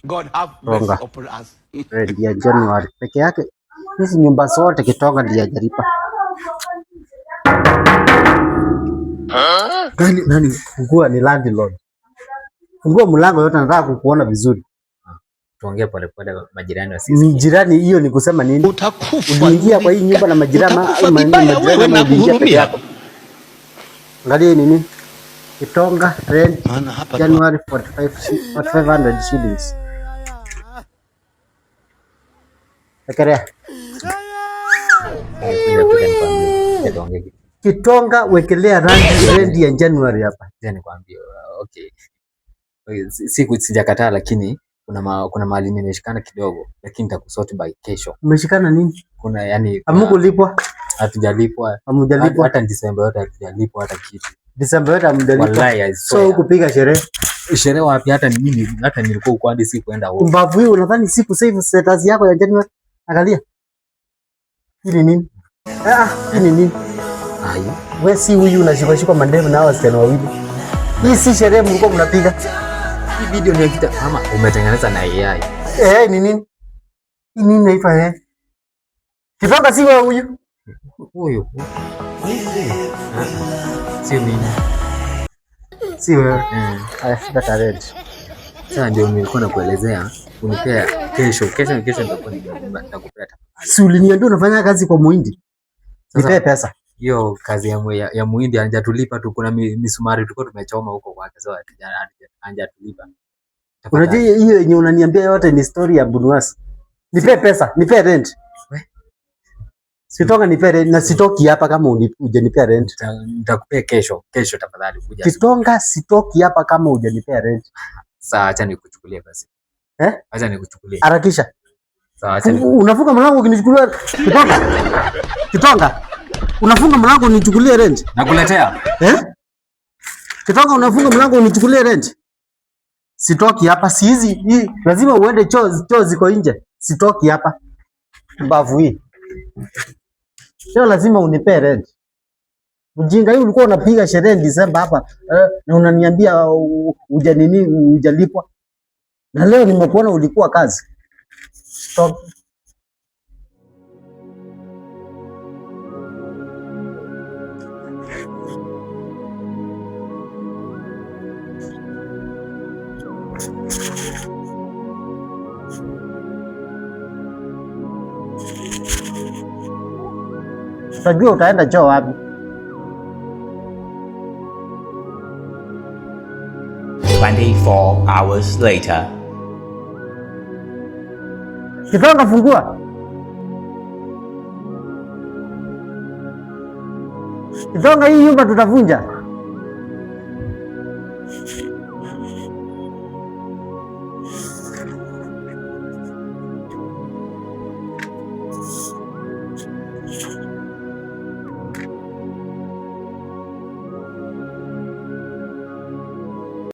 God have mercy upon us. Ndio Januari peke yake. Hizi nyumba zote Kitonga ndio hajalipa. Nani fungua ni landlord. Fungua mlango yote, nataka kukuona vizuri. Tuongee pole pole, majirani wasisikie. Ni jirani hiyo ni kusema nini? Utakufa. Uliingia kwa hii nyumba na majirani Wewe na kuhurumia. Angalia nini? Kitonga rent January 4500 shillings. Ekelea. Kitonga wekelea rent ya January hapa. Nikwambie, okay. Siku sijakataa, lakini kuna mahali nimeshikana kidogo, lakini nitakusort by kesho. Umeshikana nini? Kuna yani hamukulipwa? Hatujalipwa. Hamujalipwa hata December yote hatujalipwa hata kitu. December yote hamujalipwa. Wallahi, so ukupiga sherehe. Sherehe wapi? Hata mimi nilikuwa uko hadi siku kwenda huko. Mbavu hiyo unadhani siku save status yako ya January? Angalia. Hii ni nini? Hii ni nini? Ayo. Wewe si huyu unashikashika mandevu na wasichana wawili. Hii si sherehe mlikuwa mnapiga. Hii video ni kita mama umetengeneza na AI. Ni nini? Hii nini naitwa Kitonga si wewe huyu? Huyu. Si mimi. Si wewe. Data red. Sasa ndio nilikuwa nakuelezea unipea kesho nitakuwa nakupea. Si uliniambia unafanya kazi kwa Muhindi? Nipe pesa. Hiyo kazi ya Muhindi hajatulipa tu, kuna misumari tulikuwa tumechoma huko kwake, so hajatulipa. Unajua hiyo yenye unaniambia yote ni story ya Bunuasi. Nipe pesa, nipe rent. Kitonga nipe rent na sitoki hapa kama hujanipea rent. Nitakupea kesho tafadhali kuja. Kitonga sitoki hapa kama hujanipea rent. Sawa, acha nikuchukulie basi. Acha nikuchukulie. Harakisha. Sawa, acha unafunga mlango ukinichukulia Kitonga. Unafunga mlango unichukulie rent. Nakuletea. Kitonga unafunga mlango unichukulie rent. Sitoki hapa, si hizi lazima uende choo ziko nje. Sitoki hapa. Mbavu hii. Sio lazima unipe rent. Ujinga hii ulikuwa unapiga sherehe December hapa na unaniambia hujalipwa. Na leo nimekuona ulikuwa kazi. Stop. Utajua utaenda choo wapi? 24 hours later. Kitonga fungua. Kitonga hii nyumba tutavunja.